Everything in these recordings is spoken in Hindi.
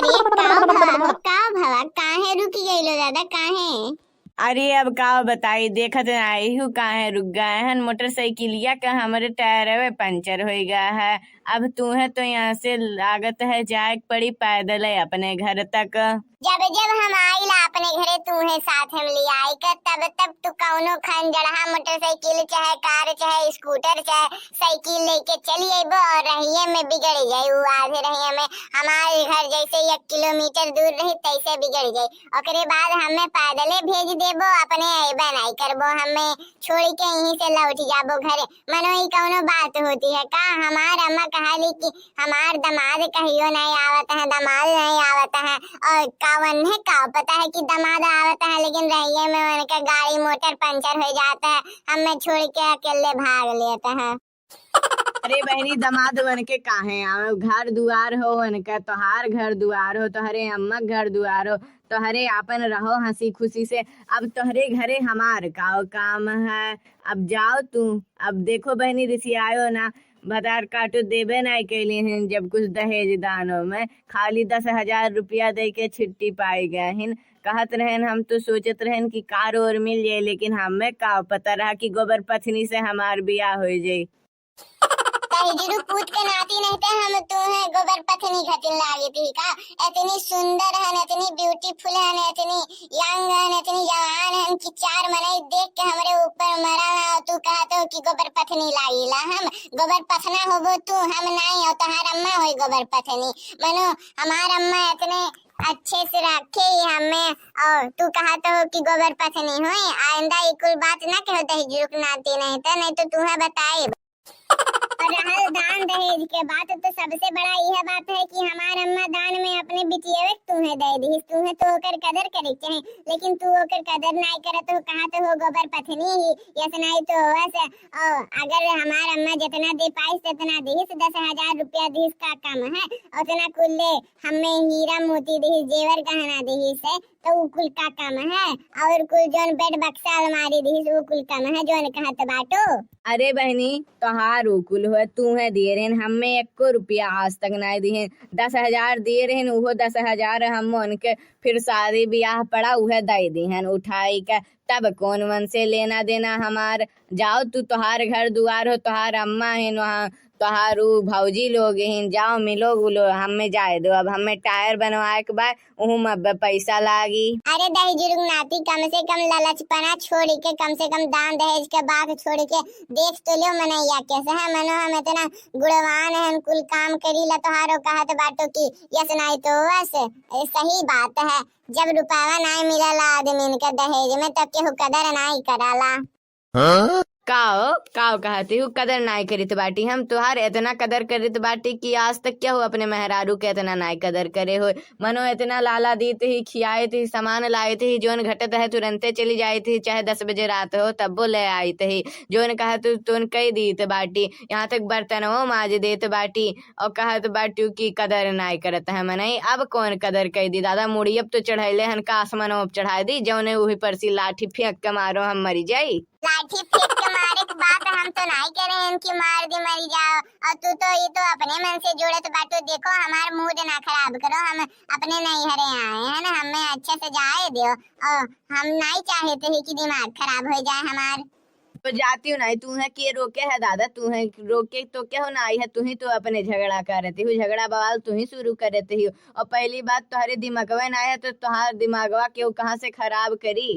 अरे का भवा काहे रुक गइलो दादा काहे? अरे अब का बताई, देखत आई हूँ काहे रुक गए हैं। मोटरसाइकिलिया का हमारे टायर पंचर हो गया है। अब तुम्हें तो यहाँ से लागत है जाए पड़ी पैदल है अपने घर तक। जब जब हम आइला अपने घरे तूहे साथ हम ले आई कर तब तू कौनो खंजड़हा मोटरसाइकिल चाहे कार चाहे स्कूटर चाहे साइकिल लेके चली अइबो और रहिए में बिगड़ जाई। उ आधे रहिए में हमारे घर जैसे 1 किलोमीटर दूर रही तैसे बिगड़ जाई। ओकरे बाद हमें पैदले भेज देबो, अपने अइबा नहीं करबो, हमें छोड़ के यहीं से लौट जाबो घरे। मनो ई कौनो बात होती है का? हमार अम्मा कहली कि हमार दामाद कहियो नहीं आवत है, दामाद नहीं आवत है। और कावन है का पता है कि दामाद आवता है लेकिन रहिए में उनका गाड़ी मोटर पंचर हो जाता है, हमें छोड़ के अकेले भाग लेते हैं। अरे बहनी दामाद बन के काहे आओ, घर दुआर हो उनका, तोहार घर दुआर हो, तोहरे अम्मा घर दुआर हो, तोहरे आपन रहो हंसी खुशी से। अब तोहरे घरे हमार का काम है। अब जाओ तू। अब देखो बहनी ऋषि आयो ना, भतार काटो देबे नहीं कैली हैं। जब कुछ दहेज दानों में खाली 10,000 रुपया दे के छिट्टी पाई गए हैं। कहत रहन हम तो सोचत रहन कि कार और मिल जाए, लेकिन हमें का पता रहा कि गोबर पथनी से हमार बियाह हो जाए। जरूर पूछ के नाती नहीं थे हम तुम्हें गोबर पथनी घटिन लागी थी का? इतनी सुंदर है, इतनी ब्यूटीफुल है, इतनी यंग है, इतनी जवान है कि 4 महीने देख के हमारे ऊपर मरा है। तू कहते हो कि गोबर पथनी लागिला? हम गोबर पथना होबो तू, हम नहीं हो। तोहार अम्मा होई गोबर पथनी। मनो हमार अम्मा इतने अच्छे से रखे हमें और तू कहते हो कि गोबर पथनी हुई। आइंदा ये कोई बात ना कहो दहेज नाती नहीं तो तुम्हें बताए। और रहल दान दहेज के बात तो सबसे बड़ा यह बात है कि हमार अम्मा दान में अपने बिटिया तुम्हें दे दी। तुम्हें तो ओकर कदर करे चाहे, लेकिन तू ओकर कदर नहीं करत हो, कहत हो गोबर पथनी ही यस नहीं तो वैसे। अगर हमार अम्मा जितना दे पाई उतना दी, 10,000 रुपया दी का काम है, उतना कुल ले हमें हीरा मोती दी, जेवर गहना दी से तो वो कुल का काम है। और कुल जोन बेड बक्सा अलमारी दी वो कुल काम है जोन कहत बाटो। अरे बहनी तोहार उकुल हो, तू है दिए रहन, हमें 1 रुपया आज तक नहीं दिए। 10,000 दिए रहन, वो 10,000 हम उनके फिर शादी ब्याह पड़ा उहे दे दिहन उठाई के। तब कौन मन से लेना देना हमार। जाओ तू, तोहार घर दुआर हो, तोहार अम्मा है वहाँ, तोहार भौजी लोग हैं, जाओ मिलो गुलो, हमें जाए दो। अब हमें टायर बनवाए के बाद अब पैसा लागी। अरे दहेज जुर्ग नाती कम से कम लालचपना छोड़ के, कम से कम दान दहेज के बात छोड़ के देख तो लो मनैया कैसे है। मनो हम इतना गुणवान है, हम कुल काम करी ला तोहारो कहत बाटो की यस नहीं तो वैसे। सही बात है, जब रुपया नहीं मिलला आदमी के दहेज में तब केहू कदर नहीं कराला। काओ कहती हूँ कदर नाई करित बाटी। हम तुहार इतना कदर करित बाटी कि आज तक क्या हो अपने मेहरारू के इतना नाई कदर करे हो। मनो इतना लाला दी थी, खियाए थी, सामान लाए थी, जोन घटत है तुरंते चली जाई थी, चाहे 10 बजे रात हो तब वो ले आई थी। जोन कहा तुन कही दीत बाटी, यहाँ तक बर्तन वो माज देत बाटी और कहत बाटी की कदर नाई करत है मनई। अब कौन कदर कही दी दादा, मुड़ी अब तो चढ़ैले हन का आसमानों चढ़ा दी, जौने वही परसी लाठी फेंक के मारो हम मरी जाई। लाठी फेंक के मारे की बात हम तो नहीं कह रहे हैं कि मार दे मरी जाओ। और तू तो ये तो अपने मन से जोड़त बाटो। देखो हमार मूड ना खराब करो, हम अपने नहीं हरे आए हैं ना, हमें अच्छे से जाए दो। और हम नहीं चाहते हैं कि दिमाग खराब हो जाए हमार। तो जाती हूँ नहीं, तू है के रोके है दादा, तू है रोके तो क्या होना आई है, तू ही तो अपने झगड़ा कर रही हूँ, झगड़ा बवाल तू ही शुरू कर रही हो। और पहली बात तुम्हारे दिमागवा ना है तो तुम्हार दिमागवा क्यों कहाँ से खराब करी।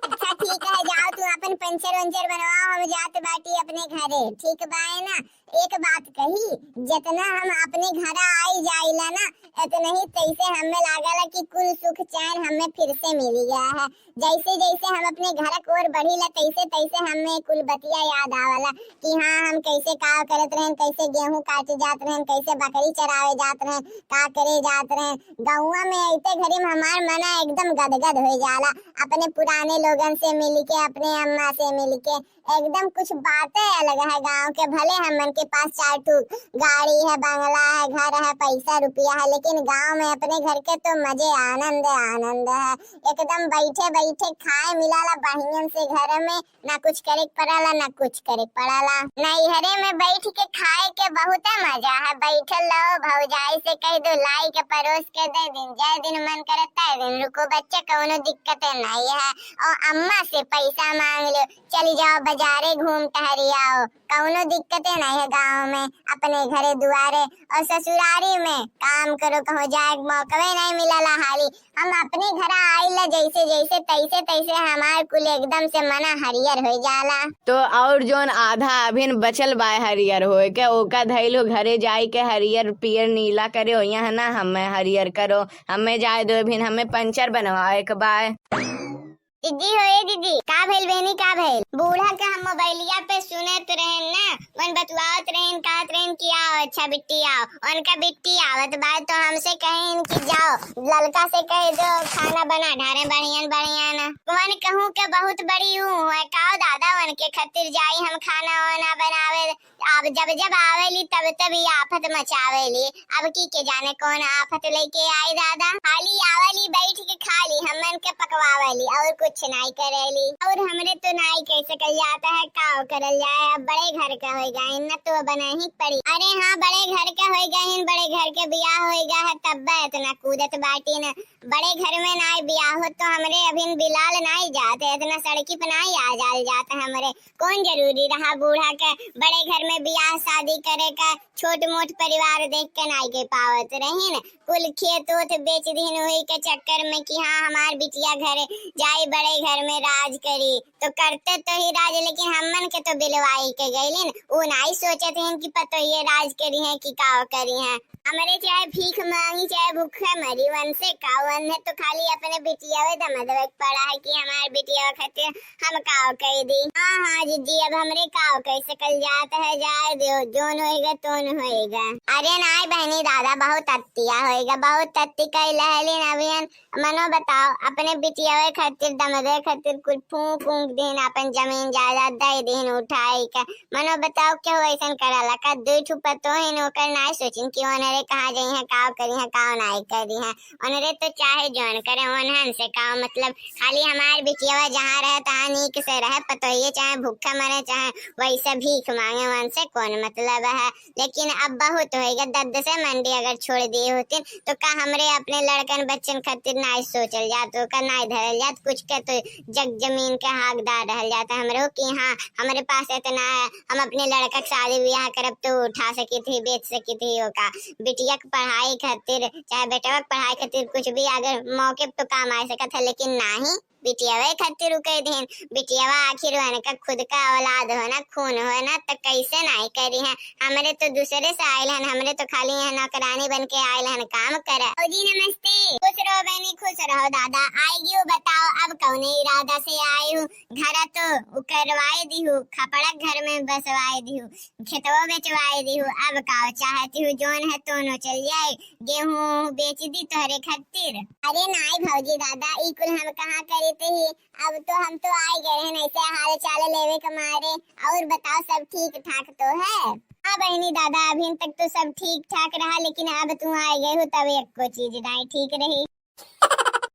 अच्छा ठीक है, जाओ तू अपन पंचर वंचर बनवाओ, हम जाते बाटी अपने घरे। ठीक बाय ना। एक बात कही, जितना हम अपने घर आई जाइला ना इतने ही तैसे हमें लागला कि कुल सुख चैन हमें फिर से मिल गया है। जैसे जैसे हम अपने घर को और बढ़ीला तैसे तैसे हमें कुल बतिया याद आवला कि हाँ हम कैसे का करत रहन, कैसे गेहूं काटे जात रहन, कैसे बकरी चरावे जात रहन, का करे जात रहन। गाँव में ऐसे घड़ी में हमार मना एकदम गदगद हो जाला अपने पुराने लोगन से मिलके, अपने अम्मा से मिलके। एकदम कुछ बातें अलग है गांव के, भले हमन उनके पास 4 ठो गाड़ी है, बंगला है, घर है, पैसा रुपया है, लेकिन गांव में अपने घर के तो मजे आनंद आनंद है। एकदम बैठे बैठे खाए मिलाला बहियन से घर में, ना कुछ करे पड़ाला ना कुछ करे पड़ाला। नैहरे में बैठ के खाए के बहुत मजा है। बैठल रहो, भौजाई से कह दो लाई के परोस के दे दिन, जय दिन मन करे तय दिन रुको बच्चे, कोनो दिक्कत नहीं है। और अम्मा से पैसा मांग लो, चली जाओ बाजारे घूम टहरी आओ, कोनो दिक्कत नहीं है गाँव में अपने घरे दुआरे। और ससुरारी में काम करो, कहो जाए मौका नहीं मिला हाली। हम अपने घर आइला जैसे जैसे तैसे तैसे हमार कुल एकदम से मना हरियर हो जाला। तो और जोन आधा अभिन बचल बा हरियर होए के ओका धैलो घरे जाई के हरियर पियर नीला करे हो, यहाँ ना हमें हरियर करो, हमें जाए दो अभिन हमें पंचर बनवाए के बाय। दीदी होए दीदी, का भइल बहनी का भइल? बूढ़ा के हम मोबाइलिया पे सुनत रहेन ना, वन बतवात रहेन कहत रहेन कि आओ अच्छा बिट्टी आओ, उनका बिट्टी आवत बाद तो हमसे कहेन कि जाओ ललका से कह दो खाना बना ढारे बढ़िया बढ़िया ना। वन कहूँ के बहुत बड़ी हूँ है काओ दादा, वन के खातिर जाई हम खाना वाना बनावे। अब जब जब आवेली तब तब ये आफत मचावेली, अब की के जाने कौन आफत लेके आई दादा। खाली आवेली बैठ के खाली हमन के पकवावेली और कुछ नहीं करेली। और हमरे तो नहीं कैसे कल जाता है काव करल जाए, अब बड़े घर का हो गए न तो बना ही पड़ी। अरे हाँ बड़े घर का हो गए, बड़े घर के बियाह हो गया है तब इतना कूदत बाटी न। बड़े घर में नहीं बियाह हो तो हमरे अभी बिलाल नहीं जाते, इतना सड़की पे नहीं आ जाल जाता हमरे। कौन जरूरी रहा बूढ़ा के बड़े घर में बियाह शादी करे का, छोट मोट परिवार देख के नहीं के पावत रही न। कुल खेत उत बेच दिन हुई के चक्कर में कि हाँ हमार बिटिया घरे जाई बड़े घर में राज करी, तो करते तो ही राज, लेकिन हमन के तो बिलवाई के गईलिन। वो नहीं सोचते हैं कि पतो ये राज करी है कि काव करी है। हमारे चाहे भीख मांगी चाहे भूखे मरी, वन से कावन है तो खाली अपने बिटिया दमदवक पड़ा है कि हमारे बिटिया खातिर हम काव कह दी। हाँ हाँ जीजी, अब हमरे काव कैसे कल जाता है, जाए दो जोन होएगा तोन होएगा। अरे नाई बहनी दादा बहुत अत्तिया होएगा, बहुत अत्ती कई लहलिन अभियन। मनो बताओ अपने बिटिया खातिर दमदवे खातिर कुछ फूंक फूंक दिन अपन जमीन जायदाद दे दिन उठाई का। मनो बताओ क्यों ऐसा कराला का? दो ठू पतो ही नौकर नहीं सोचिन कि ओनरे कहाँ जाई है काव करी है काव नहीं करी है। ओनरे तो चाहे जोन करे ओनहन से काव मतलब, खाली हमार बिटिया जहाँ रहे तहाँ नीक से रहे, पतो ये चाहे भूखा मरे चाहे वैसे भीख मांगे, वन से कौन मतलब है। लेकिन अब बहुत होएगा, दर्द से मंडी अगर छोड़ दिए होते तो का हमरे अपने लड़कन बच्चन खातिर नहीं सोचल जात, का नहीं धरल जात, कुछ के तो जग जमीन के हकदार रह जाता हमरो कि हाँ हमारे पास इतना है, हम अपने लड़का के शादी ब्याह करब तो उठा सकी थी बेच सकी थी। का बिटिया की पढ़ाई खातिर चाहे बेटा की पढ़ाई खातिर कुछ भी अगर मौके तो काम आ सकता है, लेकिन नहीं बिटियावे खातिर कह दिन। बिटियावा आखिर होने का खुद का औलाद हो ना, खून हो ना, तो कैसे नहीं करी है। हमरे तो दूसरे से आयल हन, हमरे तो खाली यहाँ नौकरानी बन के आयल हन काम करे। जी नमस्ते, खुश रहो बहनी खुश रहो दादा। आएगी बताओ अब कौने इरादा से आई हूँ? घर तो करवाए दी हूँ, खपड़ा घर में बसवाए दी हूँ, खेतवा बेचवाए दी हूँ, अब का चाहती हूँ जोन है तो चल जाए, गेहूँ बेच दी तोहरे खातिर। अरे नाई भौजी दादा ई कुल हम कहाँ करे ही, अब तो हम तो आ गए हैं ऐसे हाल चाल लेवे कमारे। और बताओ सब ठीक ठाक तो है? हाँ बहनी दादा अभी तक तो सब ठीक ठाक रहा, लेकिन अब तुम आ गए हो तब एक को चीज नहीं ठीक रही।